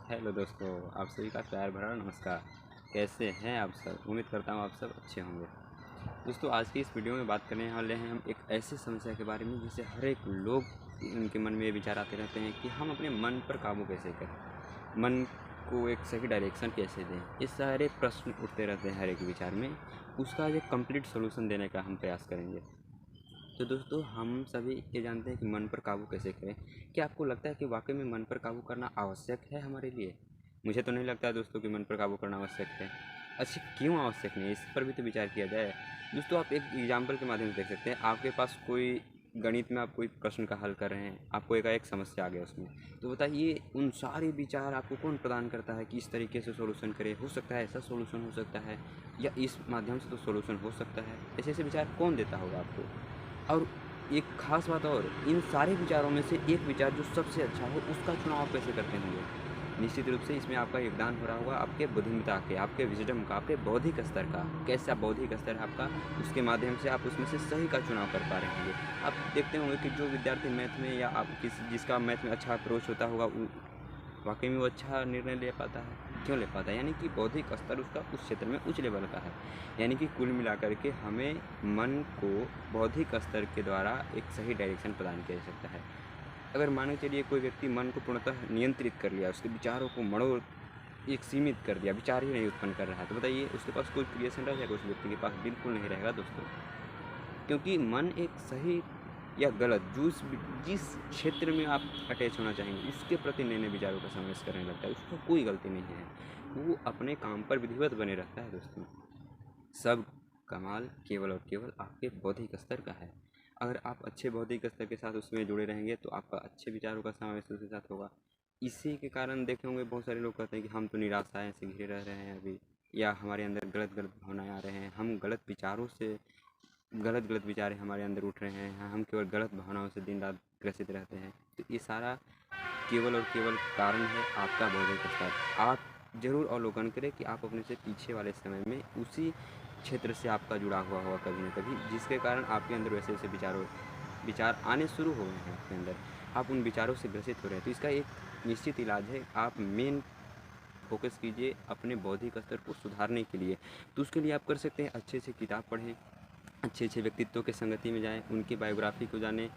Hello दोस्तों, आप सभी का प्यार भरा नमस्कार। कैसे हैं आप सब? उम्मीद करता हूँ आप सब अच्छे होंगे। दोस्तों, आज की इस वीडियो में बात करने वाले हैं हम एक ऐसी समस्या के बारे में जिसे हर एक लोग उनके मन में ये विचार आते रहते हैं कि हम अपने मन पर काबू कैसे करें, मन को एक सही डायरेक्शन कैसे दें। ये सारे प्रश्न उठते रहते हैं हर एक विचार में। उसका एक कंप्लीट सोल्यूशन देने का हम प्रयास करेंगे। तो दोस्तों, हम सभी ये जानते हैं कि मन पर काबू कैसे करें। क्या आपको लगता है कि वाकई में मन पर काबू करना आवश्यक है हमारे लिए? मुझे तो नहीं लगता है दोस्तों कि मन पर काबू करना आवश्यक है। अच्छा, क्यों आवश्यक नहीं है, इस पर भी तो विचार किया जाए। दोस्तों, आप एक एग्जाम्पल के माध्यम से देख सकते हैं। आपके पास कोई गणित में आप कोई प्रश्न का हल कर रहे हैं, आपको एक समस्या आ गया उसमें, तो बताइए उन सारे विचार आपको कौन प्रदान करता है कि इस तरीके से सोल्यूशन करें। हो सकता है ऐसा सोल्यूशन हो सकता है, या इस माध्यम से तो सोल्यूशन हो सकता है। ऐसे ऐसे विचार कौन देता होगा आपको? और एक ख़ास बात और, इन सारे विचारों में से एक विचार जो सबसे अच्छा हो उसका चुनाव आप कैसे करते होंगे? निश्चित रूप से इसमें आपका योगदान हो रहा होगा आपके बुद्धिमत्ता के, आपके विज़डम का, आपके बौद्धिक स्तर का। कैसा बौद्धिक स्तर है आपका, उसके माध्यम से आप उसमें से सही का चुनाव कर पा रहे होंगे। आप देखते होंगे कि जो विद्यार्थी मैथ में, या आप जिसका मैथ में अच्छा अप्रोच होता होगा, वाकई में वो अच्छा निर्णय ले पाता है। क्यों ले पाता है? यानी कि बौद्धिक स्तर उसका उस क्षेत्र में उच्च लेवल का है। यानी कि कुल मिलाकर के हमें मन को बौद्धिक स्तर के द्वारा एक सही डायरेक्शन प्रदान किया जा सकता है। अगर मान के चलिए कोई व्यक्ति मन को पूर्णतः नियंत्रित कर लिया, उसके विचारों को मड़ोड़ एक सीमित कर दिया, विचार ही नहीं उत्पन्न कर रहा है, तो बताइए उसके पास कोई क्रिएशन रह जाएगा? उस व्यक्ति के पास बिल्कुल नहीं रहेगा दोस्तों। क्योंकि मन एक सही या गलत, जिस क्षेत्र में आप अटैच होना चाहेंगे उसके प्रति नए नए विचारों का समावेश करने लगता है। उसको कोई गलती नहीं है, वो अपने काम पर विधिवत बने रहता है दोस्तों। सब कमाल केवल और केवल आपके बौद्धिक स्तर का है। अगर आप अच्छे बौद्धिक स्तर के साथ उसमें जुड़े रहेंगे तो आपका अच्छे विचारों का समावेश उसके साथ होगा। इसी के कारण देखे होंगे बहुत सारे लोग कहते हैं कि हम तो निराशाएं से घिरे रह रहे हैं अभी, या हमारे अंदर गलत गलत भावनाएं आ रहे हैं, हम गलत विचारों से, गलत गलत विचार हमारे अंदर उठ रहे हैं, हम केवल गलत भावनाओं से दिन रात ग्रसित रहते हैं। तो ये सारा केवल और केवल कारण है आपका बौद्धिक स्तर। आप ज़रूर अवलोकन करें कि आप अपने से पीछे वाले समय में उसी क्षेत्र से आपका जुड़ा हुआ होगा कभी न कभी, जिसके कारण आपके अंदर वैसे वैसे विचार आने शुरू हो गए हैं आपके अंदर। आप उन विचारों से ग्रसित हो रहे हैं। तो इसका एक निश्चित इलाज है। आप मेन फोकस कीजिए अपने बौद्धिक स्तर को सुधारने के लिए। तो उसके लिए आप कर सकते हैं, अच्छे से किताब पढ़ें, अच्छे अच्छे व्यक्तित्वों के संगति में जाएं, उनकी बायोग्राफी को जानें।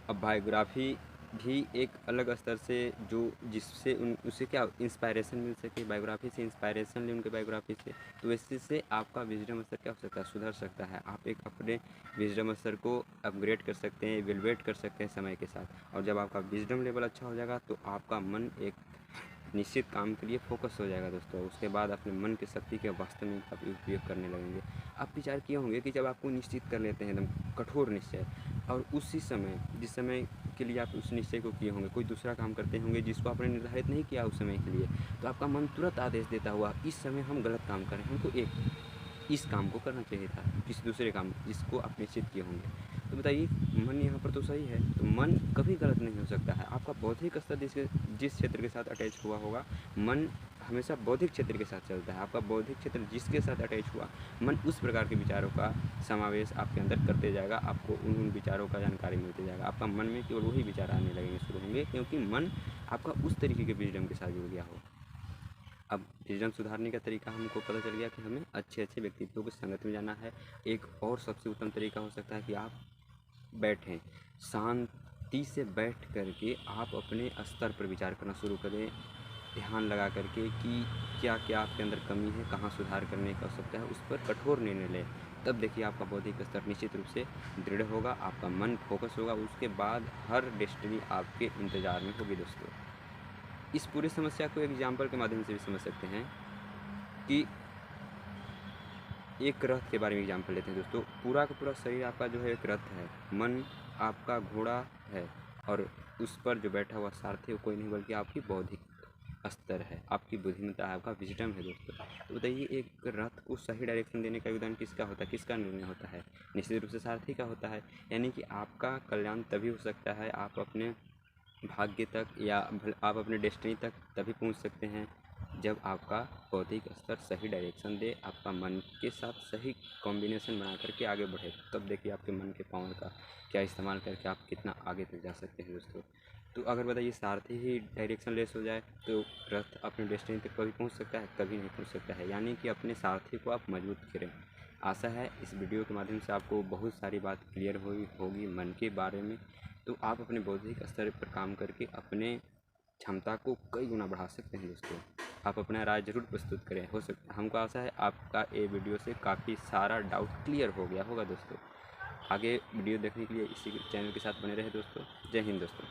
अब बायोग्राफी भी एक अलग स्तर से, जो जिससे उसे क्या इंस्पायरेशन मिल सके, बायोग्राफी से इंस्पायरेशन लें उनके बायोग्राफी से, तो वैसे से आपका विजडम स्तर क्या हो सकता है, सुधर सकता है। आप एक अपने विजडम स्तर को अपग्रेड कर सकते हैं, एवेलुएट कर सकते हैं समय के साथ। और जब आपका विजडम लेवल अच्छा हो जाएगा तो आपका मन एक निश्चित काम के लिए फोकस हो जाएगा दोस्तों। उसके बाद अपने मन की शक्ति के वास्तव में आप उपयोग करने लगेंगे। आप विचार किए होंगे कि जब आपको निश्चित कर लेते हैं एकदम कठोर निश्चय, और उसी समय, जिस समय के लिए आप उस निश्चय को किए होंगे, कोई दूसरा काम करते होंगे जिसको आपने निर्धारित नहीं किया उस समय के लिए, तो आपका मन तुरंत आदेश देता हुआ, इस समय हम गलत काम करें, हमको इस काम को करना चाहिए था, किसी दूसरे काम जिसको आप निश्चित किए होंगे। तो बताइए, मन यहाँ पर तो सही है, तो मन कभी गलत नहीं हो सकता है। आपका बौद्धिक स्तर जिस क्षेत्र के साथ अटैच हुआ होगा, मन हमेशा बौद्धिक क्षेत्र के साथ चलता है। आपका बौद्धिक क्षेत्र जिसके साथ अटैच हुआ, मन उस प्रकार के विचारों का समावेश आपके अंदर करते जाएगा। आपको उन विचारों का जानकारी मिलते जाएगा। आपका मन में केवल वही विचार आने लगेंगे, शुरू होंगे, क्योंकि मन आपका उस तरीके के विजडम के साथ जुड़ गया हो। अब विजडम सुधारने का तरीका हमको पता चल गया कि हमें अच्छे अच्छे व्यक्तित्वों की संगत में जाना है। एक और सबसे उत्तम तरीका हो सकता है कि आप बैठें, शांति से बैठ करके आप अपने स्तर पर विचार करना शुरू करें, ध्यान लगा करके कि क्या क्या आपके अंदर कमी है, कहाँ सुधार करने की आवश्यकता है, उस पर कठोर निर्णय लें। तब देखिए आपका बौद्धिक स्तर निश्चित रूप से दृढ़ होगा, आपका मन फोकस होगा। उसके बाद हर डेस्टिनी आपके इंतज़ार में होगी दोस्तों। इस पूरी समस्या को एग्जाम्पल के माध्यम से भी समझ सकते हैं कि एक रथ के बारे में एग्जाम्पल लेते हैं दोस्तों। पूरा का पूरा शरीर आपका जो है एक रथ है, मन आपका घोड़ा है, और उस पर जो बैठा हुआ सारथी वो कोई नहीं बल्कि आपकी बौद्धिक स्तर है, आपकी बुद्धिमत्ता है, आपका विजडम है दोस्तों। तो बताइए, एक रथ को सही डायरेक्शन देने का योगदान किसका होता है, किसका निर्णय होता है? निश्चित रूप से सारथी का होता है। यानी कि आपका कल्याण तभी हो सकता है, आप अपने भाग्य तक, या आप अपने डेस्टिनी तक तभी पहुंच सकते हैं जब आपका बौद्धिक स्तर सही डायरेक्शन दे, आपका मन के साथ सही कॉम्बिनेशन बना करके आगे बढ़े। तब देखिए आपके मन के पावर का क्या इस्तेमाल करके आप कितना आगे तक जा सकते हैं दोस्तों। तो अगर बताइए सारथी ही डायरेक्शन लेस हो जाए तो रथ अपने डेस्टिनी तक कभी पहुंच सकता है? कभी नहीं पहुंच सकता है। यानी कि अपने सारथी को आप मजबूत करें। आशा है इस वीडियो के माध्यम से आपको बहुत सारी बात क्लियर होगी मन के बारे में। तो आप अपने बौद्धिक स्तर पर काम करके अपने क्षमता को कई गुना बढ़ा सकते हैं दोस्तों। आप अपना राय ज़रूर प्रस्तुत करें। हो सकता हमको आशा है आपका ये वीडियो से काफ़ी सारा डाउट क्लियर हो गया होगा दोस्तों। आगे वीडियो देखने के लिए इसी चैनल के साथ बने रहे दोस्तों। जय हिंद दोस्तों।